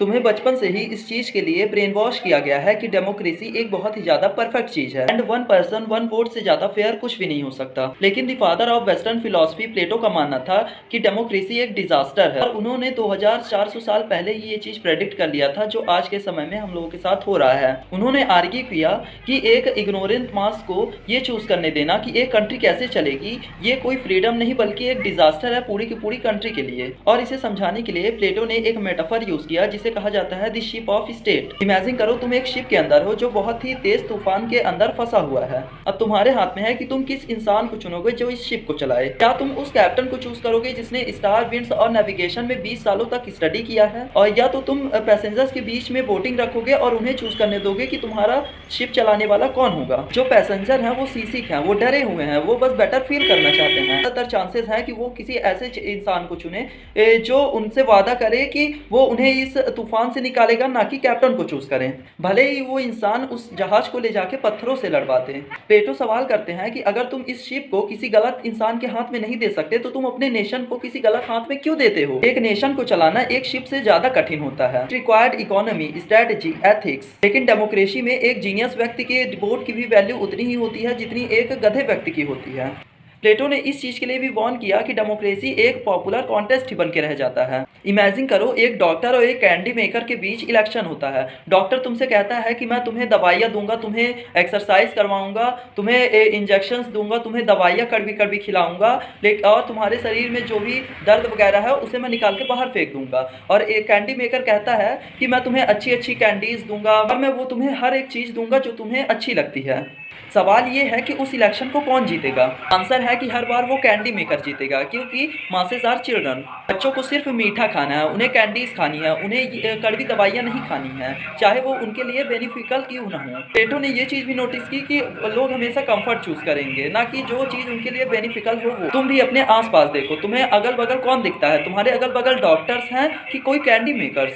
तुम्हें बचपन से ही इस चीज के लिए ब्रेन वॉश किया गया है कि डेमोक्रेसी एक बहुत ही ज्यादा परफेक्ट चीज है and one person one vote से ज्यादा फेयर कुछ भी नहीं हो सकता। लेकिन the father of western philosophy Plato का मानना था कि डेमोक्रेसी एक डिजास्टर है और उन्होंने 2400 साल पहले ही ये चीज प्रेडिक्ट कर लिया था जो आज के समय में हम लोगों के साथ हो रहा है। उन्होंने आर्ग्यू किया कि एक इग्नोरेंट मास को ये चूज करने देना कि एक कंट्री कैसे चलेगी, ये कोई फ्रीडम नहीं बल्कि एक डिजास्टर है पूरी की पूरी कंट्री के लिए। और इसे समझाने के लिए प्लेटो ने एक मेटाफर यूज किया जिसे कहा जाता है the ship of state. Imagine करो तुम एक शिप के अंदर हो जो बहुत ही तेज तूफान के अंदर फंसा हुआ है। अब तुम्हारे हाथ में है कि तुम किस इंसान को चुनोगे जो इस शिप को चलाए। क्या तुम उस कैप्टन को चूज करोगे जिसने स्टार विंड्स और नेविगेशन में 20 सालों तक स्टडी किया है, और या तो तुम पैसेंजर्स के बीच में वोटिंग रखोगे और उन्हें चूज करने दोगे कि तुम्हारा शिप चलाने वाला कौन होगा। जो पैसेंजर हैं वो सीसीक हैं, वो डरे हुए हैं, वो बस बेटर फील करना चाहते हैं। ज्यादातर चांसेस है कि वो किसी ऐसे इंसान को चुने जो उनसे वादा करे कि वो उन्हें इस तूफान से निकालेगा, ना कि कैप्टन को चूज करें, भले ही वो इंसान उस जहाज को ले जाके पत्थरों से लड़वाते हैं। प्लेटो सवाल करते हैं कि अगर तुम इस शिप को किसी गलत इंसान के हाथ में नहीं दे सकते तो तुम अपने नेशन को किसी गलत हाथ में क्यों देते हो। एक नेशन को चलाना एक शिप से ज्यादा कठिन होता है। Required economy, strategy, ethics. लेकिन डेमोक्रेसी में एक जीनियस व्यक्ति के वोट की भी वैल्यू उतनी ही होती है जितनी एक गधे व्यक्ति की होती है। प्लेटो ने इस चीज के लिए भी वार्न किया कि डेमोक्रेसी एक पॉपुलर कॉन्टेस्ट ही बन के रह जाता है। इमेजिन करो एक डॉक्टर और एक कैंडी मेकर के बीच इलेक्शन होता है। डॉक्टर तुमसे कहता है कि मैं तुम्हें दवाइयाँ दूंगा, तुम्हें एक्सरसाइज करवाऊंगा, तुम्हें इंजेक्शंस दूंगा, तुम्हें दवाइयाँ कड़वी कड़वी खिलाऊंगा, लेकिन और तुम्हारे शरीर में जो भी दर्द वगैरह है उसे मैं निकाल के बाहर फेंक दूंगा। और एक कैंडी मेकर कहता है कि मैं तुम्हें अच्छी अच्छी कैंडीज दूंगा और मैं वो तुम्हें हर एक चीज दूंगा जो तुम्हें अच्छी लगती है। सवाल ये है कि उस इलेक्शन को कौन जीतेगा। आंसर है कि हर बार वो कैंडी मेकर जीतेगा, क्योंकि मासेस आर चिल्ड्रन। बच्चों को सिर्फ मीठा खाना है, उन्हें कैंडीज खानी है, उन्हें कड़वी दवाइयाँ नहीं खानी है, चाहे वो उनके लिए बेनिफिकल क्यों ना हो। प्लेटो ने ये चीज भी नोटिस की कि लोग हमेशा कंफर्ट चूज करेंगे, ना कि जो चीज उनके लिए बेनिफिकल हो वो। तुम भी अपने आसपास देखो, तुम्हें अगल बगल कौन दिखता है, तुम्हारे अगल बगल डॉक्टर्स हैं कि कोई कैंडी मेकर्स।